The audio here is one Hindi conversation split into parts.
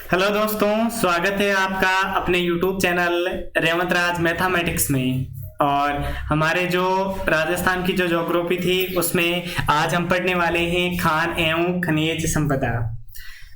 हेलो दोस्तों, स्वागत है आपका अपने YouTube चैनल रेवंत राज मैथमेटिक्स में। और हमारे जो राजस्थान की जो ज्योग्राफी थी उसमें आज हम पढ़ने वाले हैं खान एवं खनिज संपदा।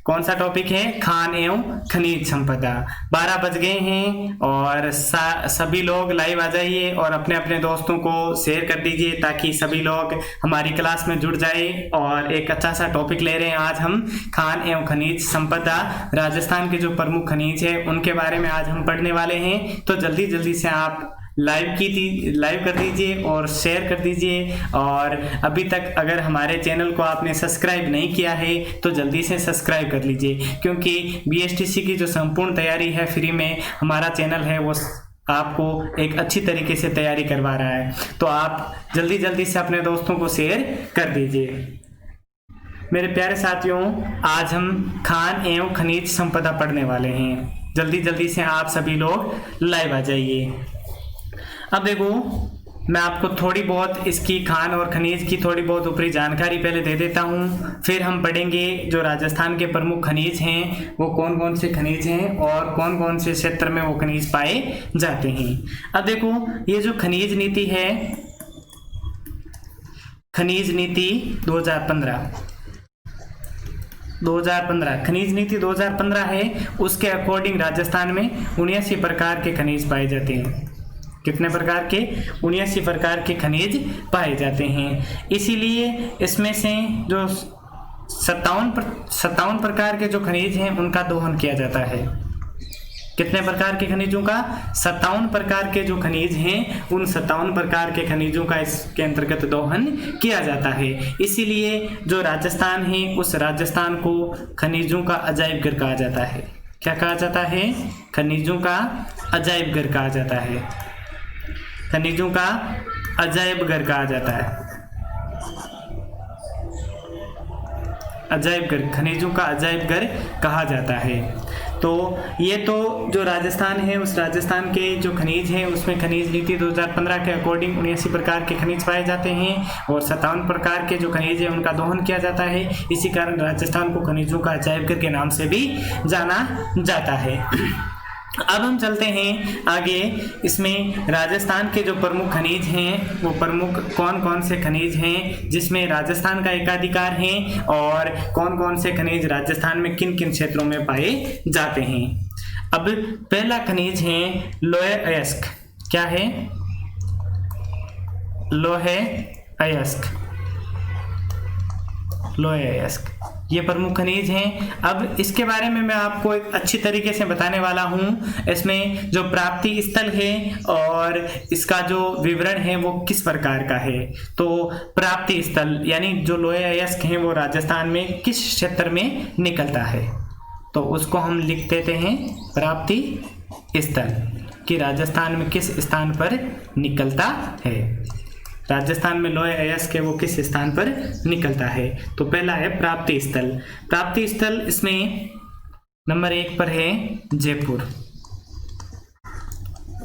कौन सा टॉपिक है? खान एवं खनिज संपदा। 12 बज गए हैं और सभी लोग लाइव आ जाइए और अपने अपने दोस्तों को शेयर कर दीजिए ताकि सभी लोग हमारी क्लास में जुड़ जाए। और एक अच्छा सा टॉपिक ले रहे हैं आज हम, खान एवं खनिज संपदा। राजस्थान के जो प्रमुख खनिज है उनके बारे में आज हम पढ़ने वाले हैं। तो जल्दी जल्दी से आप लाइव कर दीजिए और शेयर कर दीजिए। और अभी तक अगर हमारे चैनल को आपने सब्सक्राइब नहीं किया है तो जल्दी से सब्सक्राइब कर लीजिए, क्योंकि बीएसटीसी की जो संपूर्ण तैयारी है फ्री में हमारा चैनल है वो आपको एक अच्छी तरीके से तैयारी करवा रहा है। तो आप जल्दी जल्दी से अपने दोस्तों को शेयर कर दीजिए। मेरे प्यारे साथियों, आज हम खान एवं खनिज संपदा पढ़ने वाले हैं। जल्दी जल्दी से आप सभी लोग लाइव आ जाइए। अब देखो, मैं आपको थोड़ी बहुत इसकी खान और खनिज की थोड़ी बहुत ऊपरी जानकारी पहले दे देता हूँ, फिर हम पढ़ेंगे जो राजस्थान के प्रमुख खनिज हैं वो कौन कौन से खनिज हैं और कौन कौन से क्षेत्र में वो खनिज पाए जाते हैं। अब देखो, ये जो खनिज नीति है, खनिज नीति 2015 खनिज नीति 2015 है। उसके अकॉर्डिंग राजस्थान में 79 प्रकार के खनिज पाए जाते हैं। कितने प्रकार के? 79 प्रकार के खनिज पाए जाते हैं। इसीलिए इसमें से जो 57 प्रकार के जो खनिज हैं उनका दोहन किया जाता है। कितने प्रकार के खनिजों का? 57 प्रकार के जो खनिज हैं उन 57 प्रकार के खनिजों का इसके अंतर्गत दोहन किया जाता है। इसीलिए जो राजस्थान है उस राजस्थान को खनिजों का अजायब घर कहा जाता है। क्या कहा जाता है? खनिजों का अजायब घर कहा जाता है। खनिजों का अजायब घर कहा जाता है। अजायब घर, खनिजों का अजायब घर कहा जाता है। तो ये तो जो राजस्थान है उस राजस्थान के जो खनिज हैं उसमें खनिज नीति 2015 के अकॉर्डिंग 79 प्रकार के खनिज पाए जाते हैं और 57 प्रकार के जो खनिज है उनका दोहन किया जाता है। इसी कारण राजस्थान को खनिजों का अजायब घर के नाम से भी जाना जाता है। अब हम चलते हैं आगे। इसमें राजस्थान के जो प्रमुख खनिज हैं वो प्रमुख कौन कौन से खनिज हैं जिसमें राजस्थान का एकाधिकार है और कौन कौन से खनिज राजस्थान में किन किन क्षेत्रों में पाए जाते हैं। अब पहला खनिज है लोहे अयस्क। क्या है? लोहे अयस्क। लोहे अयस्क ये प्रमुख खनिज हैं। अब इसके बारे में मैं आपको एक अच्छी तरीके से बताने वाला हूं। इसमें जो प्राप्ति स्थल है और इसका जो विवरण है वो किस प्रकार का है। तो प्राप्ति स्थल यानी जो लोहे अयस्क हैं वो राजस्थान में किस क्षेत्र में निकलता है, तो उसको हम लिख देते हैं प्राप्ति स्थल कि राजस्थान में किस स्थान पर निकलता है। राजस्थान में लोहे अयस्क है वो किस स्थान पर निकलता है। तो पहला है प्राप्ति स्थल। प्राप्ति स्थल इसमें नंबर 1 पर है जयपुर।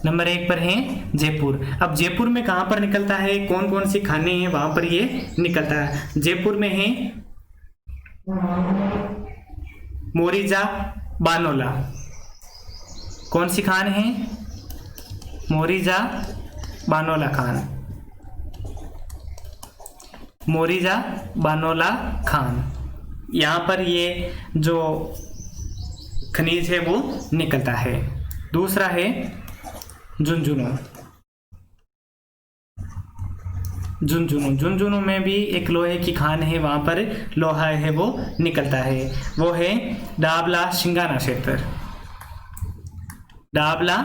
नंबर 1 पर है जयपुर। अब जयपुर में कहां पर निकलता है, कौन कौन सी खाने हैं वहां पर ये निकलता है। जयपुर में है मोरीजा बानोला। कौन सी खान है? मोरीजा बानोला खान। मोरीजा बानोला खान, यहाँ पर ये जो खनिज है वो निकलता है। दूसरा है झुंझुनू। झुंझुनू में भी एक लोहे की खान है, वहाँ पर लोहा है वो निकलता है। वो है डाबला सिंगाना क्षेत्र। डाबला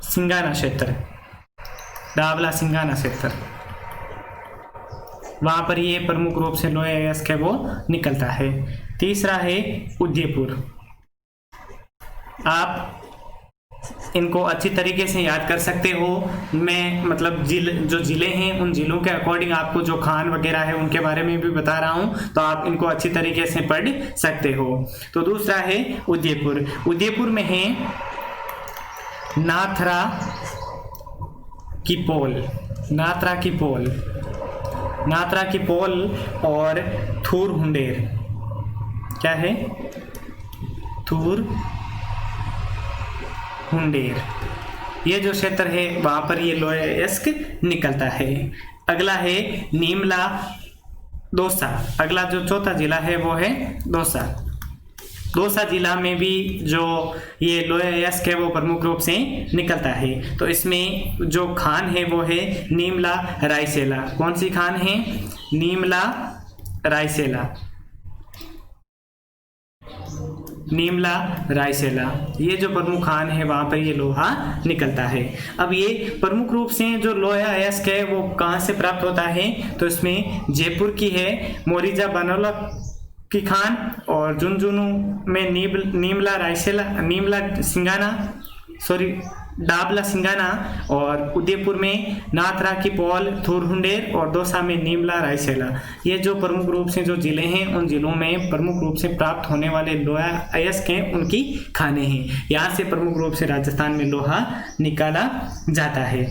सिंगाना क्षेत्र। डाबला सिंगाना क्षेत्र, वहां पर ये प्रमुख रूप से लोहे अयस्क है वो निकलता है। तीसरा है उदयपुर। आप इनको अच्छी तरीके से याद कर सकते हो। मैं मतलब जो जिले हैं उन जिलों के अकॉर्डिंग आपको जो खान वगैरह है उनके बारे में भी बता रहा हूं, तो आप इनको अच्छी तरीके से पढ़ सकते हो। तो दूसरा है उदयपुर। उदयपुर में है नाथरा की पोल। नाथरा की पोल, नाथरा की पोल और थूर हुंडेर। क्या है? थूर हुंडेर, ये जो क्षेत्र है वहाँ पर ये लोया अयस्क निकलता है। अगला है नीमला दौसा। अगला जो चौथा जिला है वो है दौसा। दौसा जिला में भी जो ये लोया अयस्क है वो प्रमुख रूप से निकलता है। तो इसमें जो खान है वो है नीमला रायसेला। कौन सी खान है? नीमला रायसेला, नीमला रायसेला, ये जो प्रमुख खान है वहाँ पर ये लोहा निकलता है। अब ये प्रमुख रूप से जो लोहा अयस्क है वो कहाँ से प्राप्त होता है? तो इसमें जयपुर की है मोरिजा बनोला की खान, और झुंझुनू में नीमला रायसेला, नीमला सिंगाना, डाबला सिंगाना, और उदयपुर में नाथरा की पौल थूरहुंडेर, और दौसा में नीमला रायसेला। ये जो प्रमुख रूप से जो जिले हैं उन जिलों में प्रमुख रूप से प्राप्त होने वाले लोहा अयस्क हैं उनकी खाने हैं। यहाँ से प्रमुख रूप से राजस्थान में लोहा निकाला जाता है।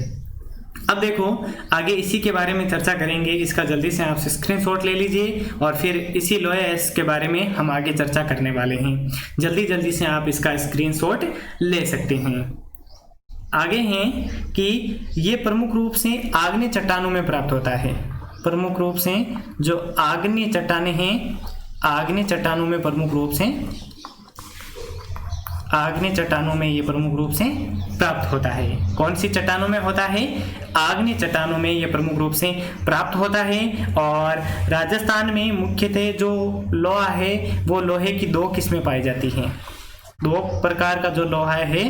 अब देखो आगे इसी के बारे में चर्चा करेंगे। इसका जल्दी से आप स्क्रीनशॉट ले लीजिए और फिर इसी लोहा अयस्क के बारे में हम आगे चर्चा करने वाले हैं। जल्दी से आप इसका स्क्रीनशॉट ले सकते हैं। आगे हैं कि ये प्रमुख रूप से आग्नेय चट्टानों में प्राप्त होता है। प्रमुख रूप से जो आग्नेय चट्टानें हैं, आग्नेय चट्टानों में प्रमुख रूप से, आग्नेय चट्टानों में ये प्रमुख रूप से प्राप्त होता है। कौन सी चट्टानों में होता है? आग्नेय चट्टानों में ये प्रमुख रूप से प्राप्त होता है। और राजस्थान में मुख्यतः जो लोहा है वो लोहे की दो किस्में पाई जाती हैं। दो प्रकार का जो लोहा है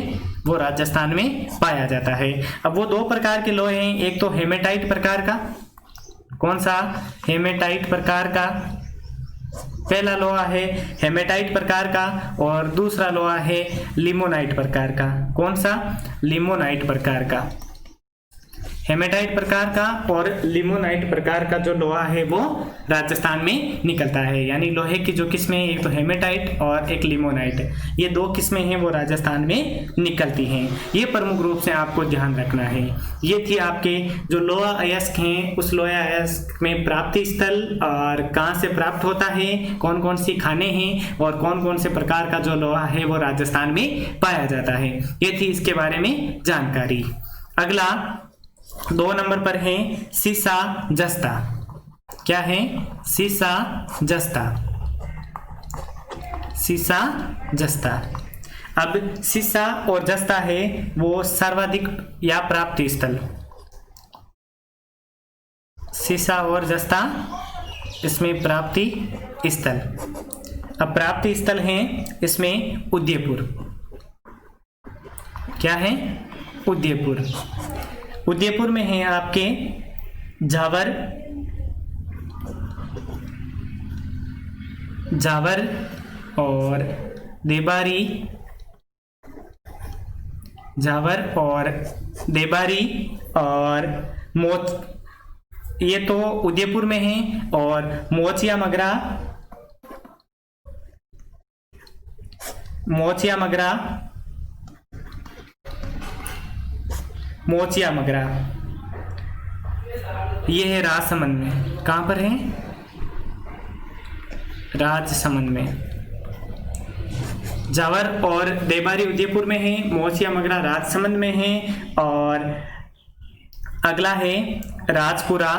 वो राजस्थान में पाया जाता है। अब वो दो प्रकार के लोहे हैं, एक तो हेमेटाइट प्रकार का। कौन सा? हेमेटाइट प्रकार का पहला लोहा है हेमेटाइट प्रकार का, और दूसरा लोहा है लिमोनाइट प्रकार का। कौन सा? लिमोनाइट प्रकार का। हेमेटाइट प्रकार का और लिमोनाइट प्रकार का जो लोहा है वो राजस्थान में निकलता है। यानी लोहे की जो किस्में हैं, एक तो हेमेटाइट और एक लिमोनाइट, ये दो किस्में हैं वो राजस्थान में निकलती हैं। ये प्रमुख रूप से आपको ध्यान रखना है। ये थी आपके जो लोहा अयस्क हैं, उस लोहा अयस्क में प्राप्ति स्थल और कहाँ से प्राप्त होता है, कौन कौन सी खाने हैं और कौन कौन से प्रकार का जो लोहा है वो राजस्थान में पाया जाता है। ये थी इसके बारे में जानकारी। अगला 2 नंबर पर है सीसा जस्ता। क्या है? सीसा जस्ता, सीसा जस्ता। अब सीसा और जस्ता है वो सर्वाधिक या प्राप्ति स्थल, सीसा और जस्ता इसमें प्राप्ति स्थल। अब प्राप्ति स्थल है इसमें उदयपुर। क्या है? उदयपुर। उदयपुर में है आपके जावर, जावर और देबारी, जावर और देबारी और मोच, ये तो उदयपुर में है। और मोचिया मगरा, मोचिया मगरा, मोचिया मगरा, ये है राजसमंद में। कहाँ पर है? राजसमंद में। जावर और देबारी उदयपुर में है, मोचिया मगरा राजसमंद में है। और अगला है राजपुरा,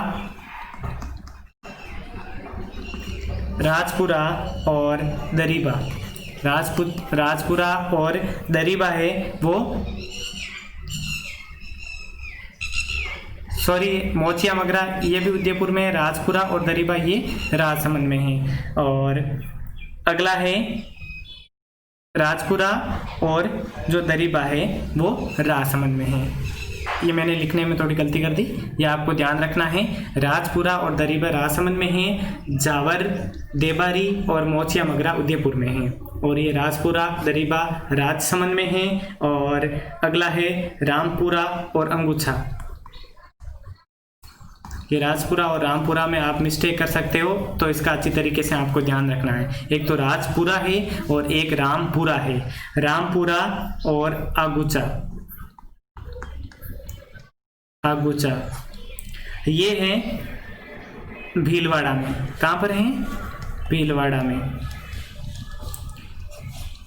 राजपुरा और दरीबा। राजपुरा और दरीबा है वो, मोचिया मगरा ये भी उदयपुर में है, राजपुरा और दरीबा ये राजसमंद में है। और अगला है राजपुरा और जो दरीबा है वो राजसमंद में है। ये मैंने लिखने में थोड़ी गलती कर दी, ये आपको ध्यान रखना है। राजपुरा और दरीबा राजसमंद में है, जावर, देबारी और मोचिया मगरा उदयपुर में है। और ये राजपुरा, दरीबा राजसमंद में है। और अगला है रामपुरा और अंगुच्छा। ये राजपुरा और रामपुरा में आप मिस्टेक कर सकते हो, तो इसका अच्छी तरीके से आपको ध्यान रखना है। एक तो राजपुरा है और एक रामपुरा है। रामपुरा और आगुचा, आगुचा ये है भीलवाड़ा में। कहाँ पर है? भीलवाड़ा में।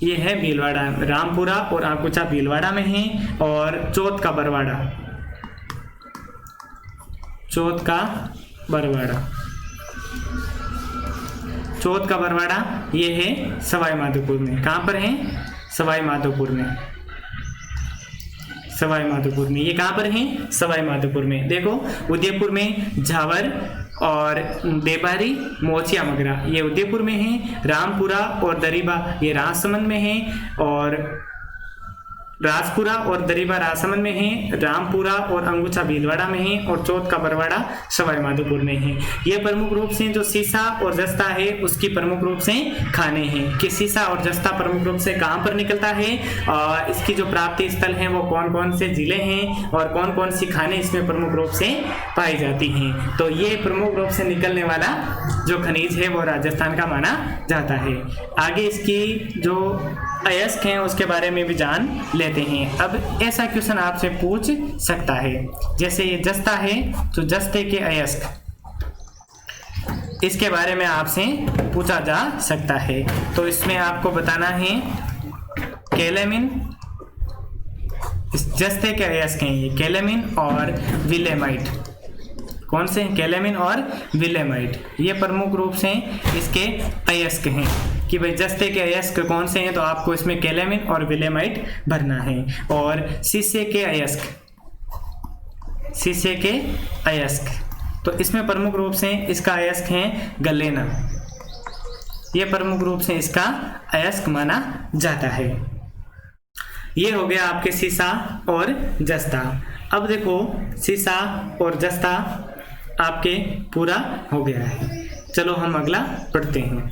ये है भीलवाड़ा, रामपुरा और अंगुचा भीलवाड़ा में है। और चौथ का बरवाड़ा, चौथ का बरवाड़ा, चौथ का बरवाड़ा ये है सवाई माधोपुर में। कहाँ पर है? सवाई माधोपुर में, सवाई माधोपुर में। ये कहाँ पर है? सवाई माधोपुर में। देखो उदयपुर में झावर और देबारी, मोचिया मगरा ये उदयपुर में है। रामपुरा और दरीबा ये राजसमंद में है। और राजपुरा और दरीबा राजसमंद में है। रामपुरा और अंगुचा भीलवाड़ा में है। और चौथ का बरवाड़ा सवाई माधोपुर में है। ये प्रमुख रूप से जो सीसा और जस्ता है उसकी प्रमुख रूप से खाने हैं कि सीसा और जस्ता प्रमुख रूप से कहाँ पर निकलता है और इसकी जो प्राप्ति स्थल हैं वो कौन कौन से जिले हैं और कौन कौन सी खाने इसमें प्रमुख रूप से पाई जाती हैं। तो ये प्रमुख रूप से निकलने वाला जो खनिज है वो राजस्थान का माना जाता है। आगे इसकी जो अयस्क हैं उसके बारे में भी जान लेते हैं। अब ऐसा क्वेश्चन आपसे पूछ सकता है, जैसे ये जस्ता है तो जस्ते के अयस्क, इसके बारे में आपसे पूछा जा सकता है। तो इसमें आपको बताना है कैलेमिन, इस जस्ते के अयस्क हैं ये कैलेमिन और विलेमाइट। कौन से? कैलेमिन और विलेमाइट। ये प्रमुख रूप से इसके अयस्क हैं कि भाई जस्ते के अयस्क कौन से हैं, तो आपको इसमें कैलेमिन और विलेमाइट भरना है। और शीशे के अयस्क, शीशे के अयस्क, तो इसमें प्रमुख रूप से इसका अयस्क है गलेना। ये प्रमुख रूप से इसका अयस्क माना जाता है। ये हो गया आपके सीसा और जस्ता। अब देखो सीसा और जस्ता आपके पूरा हो गया है। चलो हम अगला पढ़ते हैं।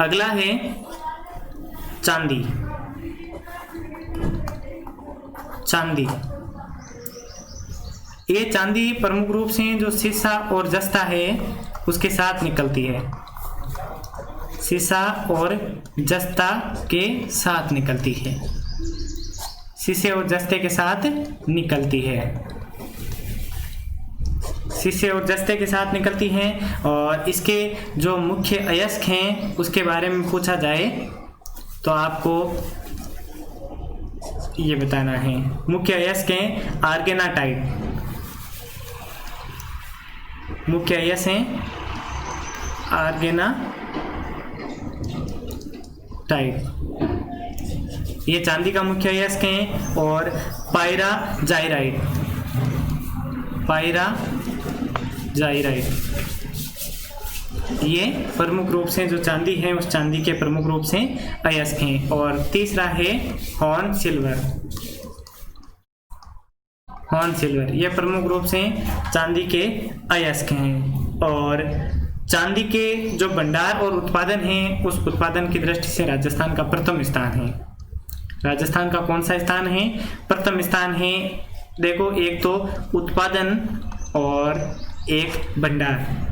अगला है चांदी। चांदी, ये चांदी प्रमुख रूप से जो सीसा और जस्ता है उसके साथ निकलती है। सीसा और जस्ता के साथ निकलती है, शीशे और जस्ते के साथ निकलती है, शीशे और जस्ते के साथ निकलती हैं। और इसके जो मुख्य अयस्क हैं उसके बारे में पूछा जाए तो आपको ये बताना है। मुख्य अयस्क हैं आर्गेनाटाइट, मुख्य अयस्क हैं आर्गेनाटाइट, ये चांदी का मुख्य अयस्क हैं। और पायराजाइराइट, पायराजाइराइट ये प्रमुख रूप से जो चांदी है उस चांदी के प्रमुख रूप से अयस्क हैं। और तीसरा है हॉर्न सिल्वर, हॉर्न सिल्वर ये प्रमुख रूप से चांदी के अयस्क हैं। और चांदी के जो भंडार और उत्पादन हैं उस उत्पादन की दृष्टि से राजस्थान का प्रथम स्थान है। राजस्थान का कौन सा स्थान है? प्रथम स्थान है। देखो एक तो उत्पादन और एक भंडार,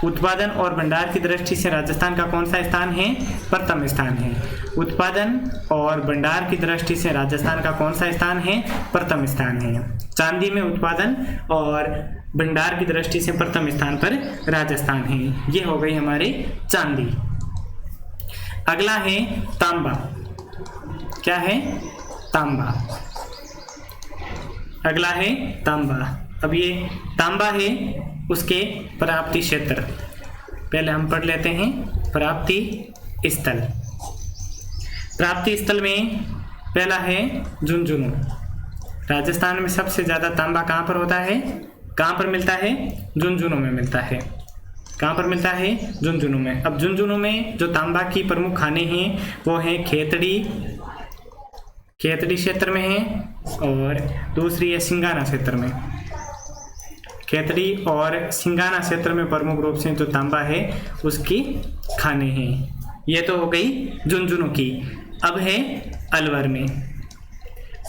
उत्पादन और भंडार की दृष्टि से राजस्थान का कौन सा स्थान है? प्रथम स्थान है। उत्पादन और भंडार की दृष्टि से राजस्थान का कौन सा स्थान है? प्रथम स्थान है। चांदी में उत्पादन और भंडार की दृष्टि से प्रथम स्थान पर राजस्थान है। ये हो गई हमारी चांदी। अगला है तांबा। क्या है? तांबा। अगला है तांबा। अब ये तांबा है उसके प्राप्ति क्षेत्र पहले हम पढ़ लेते हैं। प्राप्ति स्थल, प्राप्ति स्थल में पहला है झुंझुनू। राजस्थान में सबसे ज़्यादा तांबा कहाँ पर होता है? कहाँ पर मिलता है? झुंझुनू में मिलता है। कहाँ पर मिलता है? झुंझुनू में। अब झुंझुनू में जो तांबा की प्रमुख खाने हैं वो हैं खेतड़ी, खेतड़ी क्षेत्र में है। और दूसरी है सिंगाना क्षेत्र में। खेतड़ी और सिंगाना क्षेत्र में प्रमुख रूप से जो तांबा है उसकी खाने हैं। ये तो हो गई झुंझुनू की। अब है अलवर में।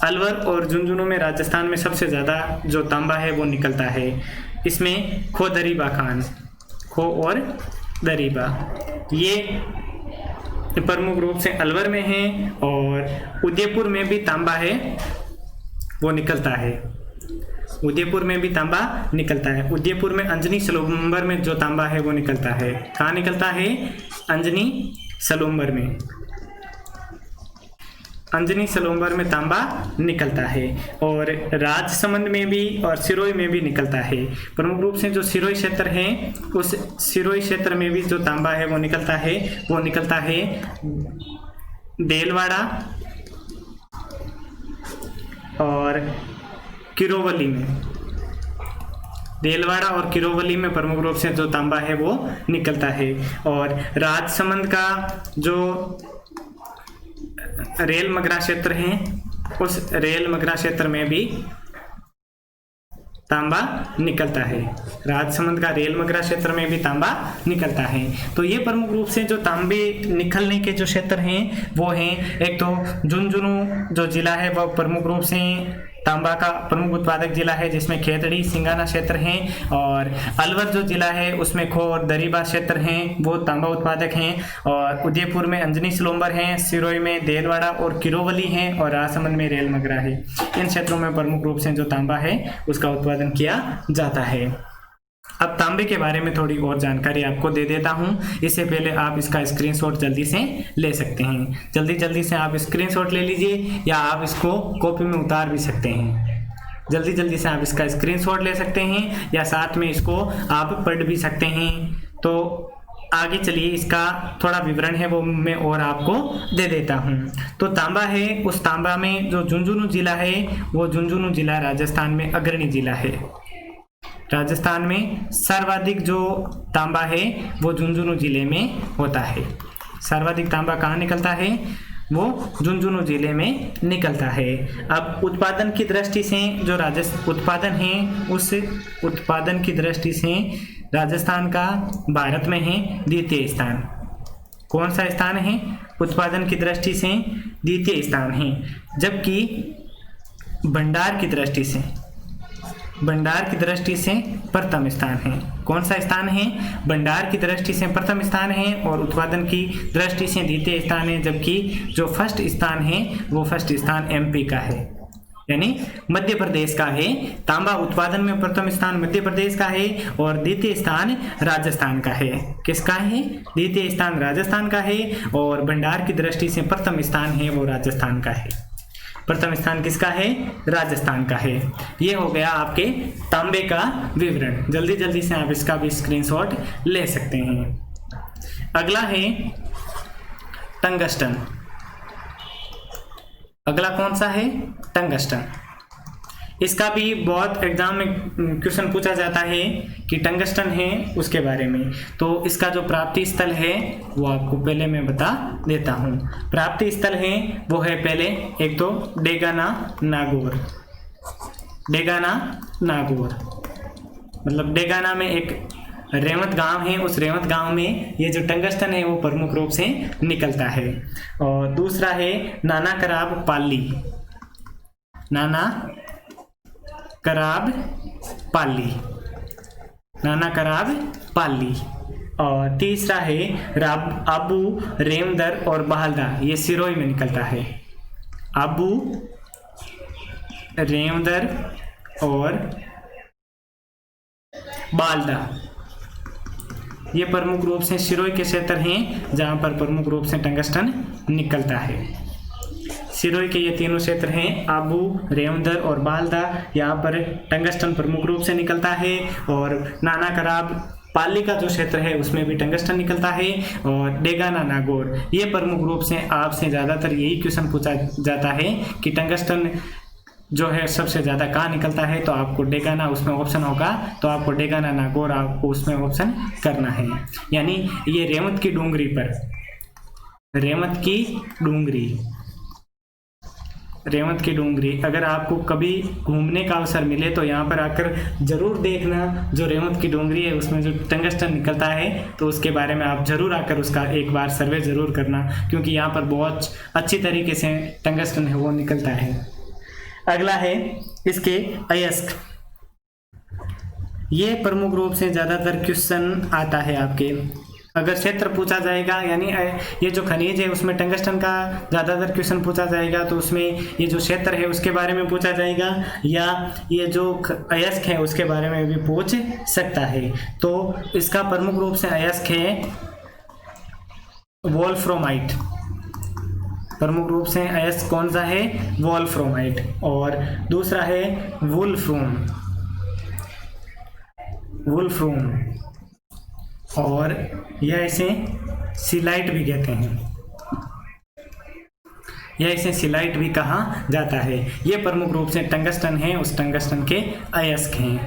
अलवर और झुंझुनू में राजस्थान में सबसे ज़्यादा जो तांबा है वो निकलता है। इसमें खो दरीबा खान, खो और दरीबा ये प्रमुख रूप से अलवर में है। और उदयपुर में भी तांबा है वो निकलता है। उदयपुर में भी तांबा निकलता है। उदयपुर में अंजनी सलोबर में जो तांबा है वो निकलता है। कहाँ निकलता है? अंजनी सलूम्बर में, अंजनी सलूम्बर में तांबा निकलता है, और राजसमंद में भी और सिरोही में भी निकलता है। प्रमुख रूप से जो सिरोही क्षेत्र है, उस सिरोही क्षेत्र में भी जो तांबा है वो निकलता है देलवाड़ा और किरोवली में। देलवाड़ा और किरोवली में प्रमुख रूप से जो तांबा है वो निकलता है। और राजसमंद का जो रेल मगरा क्षेत्र है, उस रेल मगरा क्षेत्र में भी तांबा निकलता है। राजसमंद का रेल मगरा क्षेत्र में भी तांबा निकलता है। तो ये प्रमुख रूप से जो तांबे निकलने के जो क्षेत्र हैं वो हैं, एक तो झुंझुनू जो जिला है वह प्रमुख रूप से तांबा का प्रमुख उत्पादक जिला है, जिसमें खेतड़ी सिंगाना क्षेत्र हैं, और अलवर जो जिला है उसमें खो और दरीबा क्षेत्र हैं, वो तांबा उत्पादक हैं, और उदयपुर में अंजनी सलूम्बर हैं, सिरोही में देलवाड़ा और किरोवली हैं, और राजसमंद में रेल मगरा है। इन क्षेत्रों में प्रमुख रूप से जो तांबा है उसका उत्पादन किया जाता है। अब तांबे के बारे में थोड़ी और जानकारी आपको दे देता हूं। इससे पहले आप इसका स्क्रीनशॉट जल्दी से ले सकते हैं। जल्दी से आप स्क्रीनशॉट ले लीजिए, या आप इसको कॉपी में उतार भी सकते हैं। जल्दी से आप इसका स्क्रीनशॉट ले सकते हैं, या साथ में इसको आप पढ़ भी सकते हैं। तो आगे चलिए, इसका थोड़ा विवरण है वो मैं और आपको दे देता हूँ। तो तांबा है, उस तांबा में जो झुंझुनू जिला है, वो झुंझुनू जिला राजस्थान में अग्रणी जिला है। राजस्थान में सर्वाधिक जो तांबा है वो झुंझुनू जिले में होता है। सर्वाधिक तांबा कहाँ निकलता है? वो झुंझुनू जिले में निकलता है। अब उत्पादन की दृष्टि से जो उत्पादन है, उस उत्पादन की दृष्टि से राजस्थान का भारत में है द्वितीय स्थान। कौन सा स्थान है? उत्पादन की दृष्टि से द्वितीय स्थान है। जबकि भंडार की दृष्टि से प्रथम स्थान है। कौन सा स्थान है? भंडार की दृष्टि से प्रथम स्थान है, और उत्पादन की दृष्टि से द्वितीय स्थान है। जबकि जो फर्स्ट स्थान है वो फर्स्ट स्थान एमपी का है, यानी मध्य प्रदेश का है। तांबा उत्पादन में प्रथम स्थान मध्य प्रदेश का है, और द्वितीय स्थान राजस्थान का है। किसका है? द्वितीय स्थान राजस्थान का है, और भंडार की दृष्टि से प्रथम स्थान है वो राजस्थान का है। प्रथम स्थान किसका है? राजस्थान का है। ये हो गया आपके तांबे का विवरण। जल्दी से आप इसका भी स्क्रीनशॉट ले सकते हैं। अगला है टंगस्टन। अगला कौन सा है? टंगस्टन। इसका भी बहुत एग्जाम में क्वेश्चन पूछा जाता है कि टंगस्टन है उसके बारे में। तो इसका जो प्राप्ति स्थल है वो आपको पहले मैं बता देता हूँ। प्राप्ति स्थल है वो है पहले एक तो डेगाना नागौर, मतलब डेगाना में एक रेवत गांव है, उस रेवत गांव में ये जो टंगस्टन है वो प्रमुख रूप से निकलता है। और दूसरा है नाना कराब पाली। और तीसरा है आबू, रेमदर और बहालदा, ये सिरोही में निकलता है। आबू, रेमदर और बालदा, ये प्रमुख रूप से सिरोही के क्षेत्र हैं जहां पर प्रमुख रूप से टंगस्टन निकलता है। सिरोही के ये तीनों क्षेत्र हैं, आबू, रेवंदर और बालदा, यहाँ पर टंगस्टन प्रमुख रूप से निकलता है। और नाना कराब पाली का जो क्षेत्र है उसमें भी टंगस्टन निकलता है। और डेगाना नागौर, ये प्रमुख रूप से आपसे ज़्यादातर यही क्वेश्चन पूछा जाता है कि टंगस्टन जो है सबसे ज़्यादा कहाँ निकलता है, तो आपको डेगाना उसमें ऑप्शन होगा, तो आपको डेगाना नागौर आपको उसमें ऑप्शन करना है। यानी ये रेवत की डूंगरी अगर आपको कभी घूमने का अवसर मिले तो यहाँ पर आकर जरूर देखना। जो रेवत की डूंगरी है उसमें जो टंगस्टन निकलता है तो उसके बारे में आप जरूर आकर उसका एक बार सर्वे जरूर करना, क्योंकि यहाँ पर बहुत अच्छी तरीके से टंगस्टन है वो निकलता है। अगला है इसके अयस्क। ये प्रमुख रूप से ज़्यादातर क्वेश्चन आता है आपके, अगर क्षेत्र पूछा जाएगा, यानी ये जो खनिज है उसमें टंगस्टन का ज़्यादातर क्वेश्चन पूछा जाएगा, तो उसमें ये जो क्षेत्र है उसके बारे में पूछा जाएगा, या ये जो अयस्क है उसके बारे में भी पूछ सकता है। तो इसका प्रमुख रूप से अयस्क है वोल्फ्रोमाइट, प्रमुख रूप से अयस्क कौन सा है? वोल्फ्रोमाइट। और दूसरा है वुल्फ्रोम, वुल्फ्रोम, और यह इसे सिलाइट भी कहते हैं, यह इसे सिलाइट भी कहा जाता है। ये प्रमुख रूप से टंगस्टन है, उस टंगस्टन के अयस्क हैं।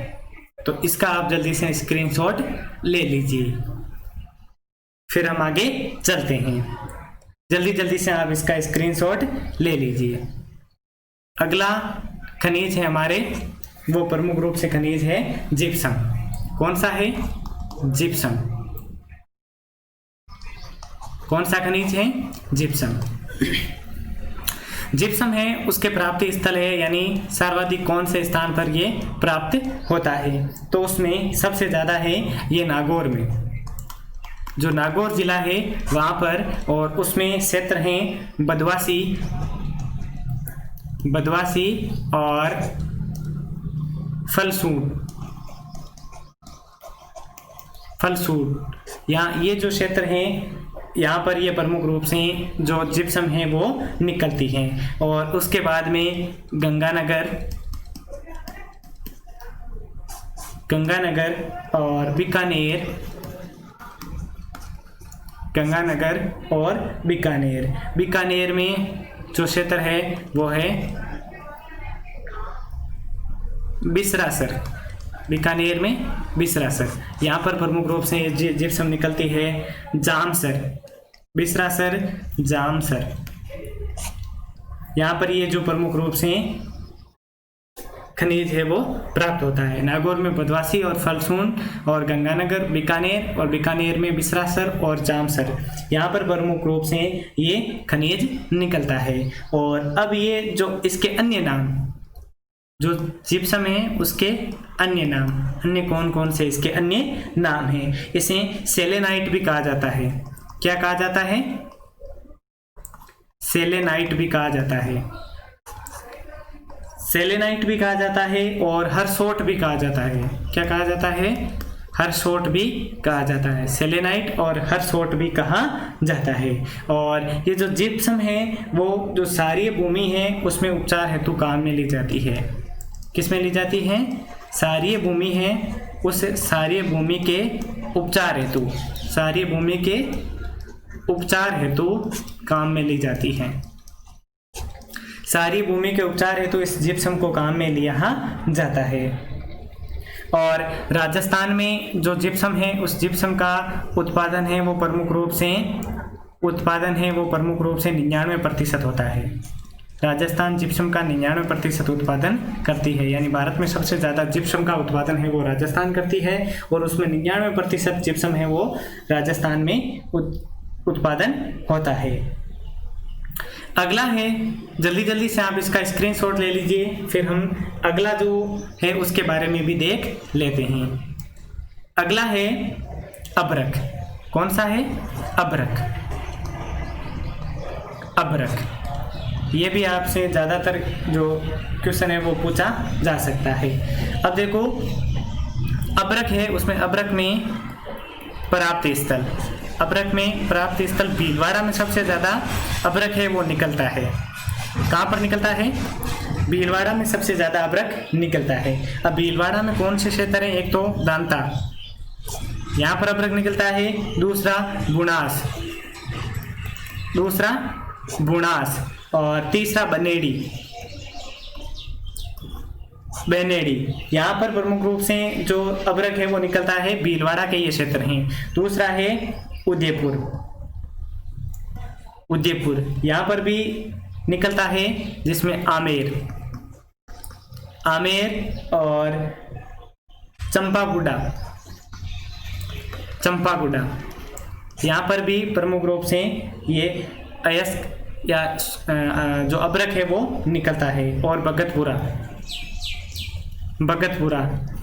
तो इसका आप जल्दी से स्क्रीनशॉट ले लीजिए, फिर हम आगे चलते हैं। जल्दी जल्दी से आप इसका स्क्रीनशॉट ले लीजिए। अगला खनिज है हमारे, वो प्रमुख रूप से खनिज है जिप्सम। कौन सा है? जिप्सम। कौन सा खनिज है? जिप्सम। जिप्सम है, उसके प्राप्ति स्थल है, यानी सर्वाधिक कौन से स्थान पर ये प्राप्त होता है? तो उसमें सबसे ज़्यादा है ये नागौर में, जो नागौर जिला है वहाँ पर, और उसमें क्षेत्र हैं बदवासी, बदवासी और फलसूट, फलसूट। यहाँ ये जो क्षेत्र हैं, यहाँ पर ये प्रमुख रूप से जो जिप्सम है वो निकलती हैं। और उसके बाद में गंगानगर, गंगानगर और बीकानेर, गंगानगर और बीकानेर। बीकानेर में जो क्षेत्र है वो है बिसरासर, बीकानेर में बिसरासर। यहाँ पर प्रमुख रूप से जिप्सम निकलती है जामसर, बिसरासर, जामसर। यहाँ पर ये जो प्रमुख रूप से खनिज है वो प्राप्त होता है। नागौर में बदवासी और फलसून, और गंगानगर, बीकानेर, और बीकानेर में बिसरासर और जामसर, यहाँ पर प्रमुख रूप से ये खनिज निकलता है। और अब ये जो इसके अन्य नाम, जो जिप्सम है उसके अन्य नाम, अन्य कौन कौन से इसके अन्य नाम हैं? इसे सेलेनाइट भी कहा जाता है। क्या कहा जाता है? सेलेनाइट भी कहा जाता है, सेलेनाइट भी कहा जाता है, और हरसोट भी कहा जाता है। क्या कहा जाता है? हरसोट भी कहा जाता है। सेलेनाइट और हरसोट भी कहा जाता है। और ये जो जिप्सम है वो जो क्षारीय भूमि है उसमें उपचार हेतु काम में ली जाती है। किस में ली जाती है? क्षारीय भूमि है, उस क्षारीय भूमि के उपचार हेतु, क्षारीय भूमि के उपचार हेतु काम में ली जाती है। क्षारीय भूमि के उपचार हेतु इस जिप्सम को काम में लिया जाता है। और राजस्थान में जो जिप्सम है, उस जिप्सम का उत्पादन है वो प्रमुख रूप से 99% होता है। राजस्थान जिप्सम का 99% उत्पादन करती है, यानी भारत में सबसे ज़्यादा जिप्सम का उत्पादन है वो राजस्थान करती है, और उसमें 99% जिप्सम है वो राजस्थान में उत्पादन होता है। अगला है, जल्दी जल्दी से आप इसका स्क्रीनशॉट ले लीजिए, फिर हम अगला जो है उसके बारे में भी देख लेते हैं। अगला है अबरख। कौन सा है? अबरख। अबरख, ये भी आपसे ज़्यादातर जो क्वेश्चन है वो पूछा जा सकता है। अब देखो, अबरख है, उसमें अबरख में प्राप्ति स्थल, अबरख में प्राप्ति स्थल भीलवाड़ा में सबसे ज़्यादा अबरख है वो निकलता है। कहाँ पर निकलता है? भीलवाड़ा में सबसे ज़्यादा अबरख निकलता है। अब भीलवाड़ा में कौन से क्षेत्र हैं? एक तो दांता, यहाँ पर अबरख निकलता है। दूसरा बुनास, और तीसरा बनेड़ी, यहाँ पर प्रमुख रूप से जो अबरख है वो निकलता है, भीलवाड़ा के ये क्षेत्र हैं। दूसरा है उदयपुर, यहाँ पर भी निकलता है, जिसमें आमेर और चंपागुड़ा, यहाँ पर भी प्रमुख रूप से ये अयस्क या जो अबरख है वो निकलता है। और भगतपुरा,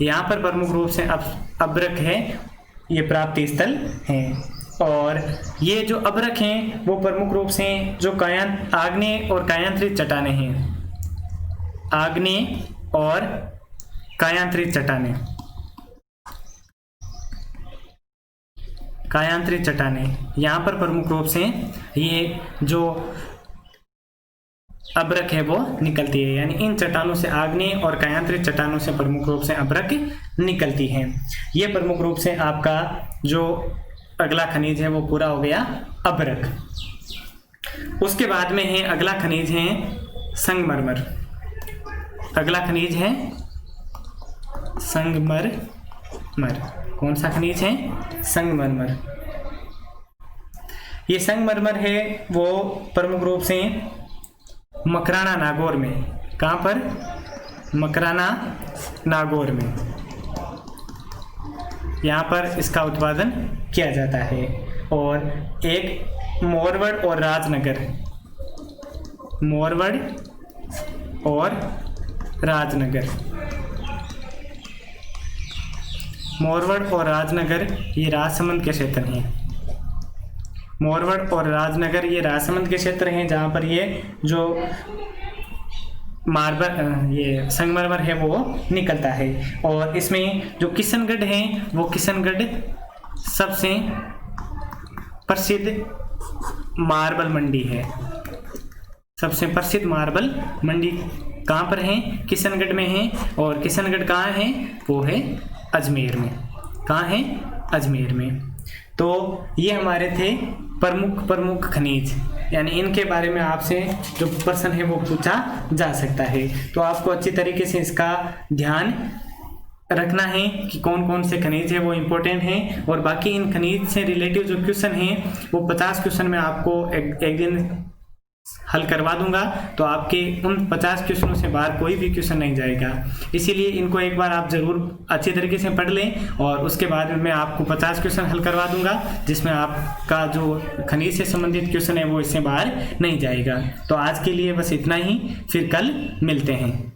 यहाँ पर प्रमुख रूप से अबरख है, ये प्राप्ति स्थल हैं। और ये जो अबरख हैं वो प्रमुख रूप से जो आग्नेय और कायांतरित चट्टानें हैं, आग्नेय और कायांतरित चट्टानें, कायांतरित चट्टानें, यहाँ पर प्रमुख रूप से ये जो अभ्रक है वो निकलती है, यानी इन चट्टानों से आग्नेय और कायांतरित चट्टानों से प्रमुख रूप से अभ्रक निकलती हैं। ये प्रमुख रूप से आपका जो अगला खनिज है वो पूरा हो गया अभ्रक। उसके बाद में है अगला खनिज है संगमरमर। अगला खनिज है संगमरमर। कौन सा खनिज है? संगमरमर। ये संगमरमर है वो प्रमुख रूप से मकराना नागौर में। कहाँ पर? मकराना नागौर में, यहाँ पर इसका उत्पादन किया जाता है। और एक मोरवड़ और राजनगर, मोरवड़ और राजनगर, मोरवड़ और राजनगर ये राजसमंद के क्षेत्र हैं। मोरवड़ और राजनगर ये राजसमंद के क्षेत्र हैं, जहाँ पर ये जो मार्बल ये संगमरमर है वो निकलता है। और इसमें जो किशनगढ़ है वो किशनगढ़ सबसे प्रसिद्ध मार्बल मंडी है। सबसे प्रसिद्ध मार्बल मंडी कहाँ पर है? किशनगढ़ में है। और किशनगढ़ कहाँ है? वो है अजमेर में। कहाँ है? अजमेर में। तो ये हमारे थे प्रमुख खनिज, यानी इनके बारे में आपसे जो प्रश्न है वो पूछा जा सकता है। तो आपको अच्छी तरीके से इसका ध्यान रखना है कि कौन कौन से खनिज है वो इम्पोर्टेंट हैं। और बाकी इन खनिज से रिलेटिव जो क्वेश्चन हैं वो 50 क्वेश्चन में आपको एक दिन हल करवा दूंगा। तो आपके उन 50 क्वेश्चनों से बाहर कोई भी क्वेश्चन नहीं जाएगा। इसीलिए इनको एक बार आप ज़रूर अच्छी तरीके से पढ़ लें, और उसके बाद में मैं आपको 50 क्वेश्चन हल करवा दूंगा, जिसमें आपका जो खनिज से संबंधित क्वेश्चन है वो इससे बाहर नहीं जाएगा। तो आज के लिए बस इतना ही, फिर कल मिलते हैं।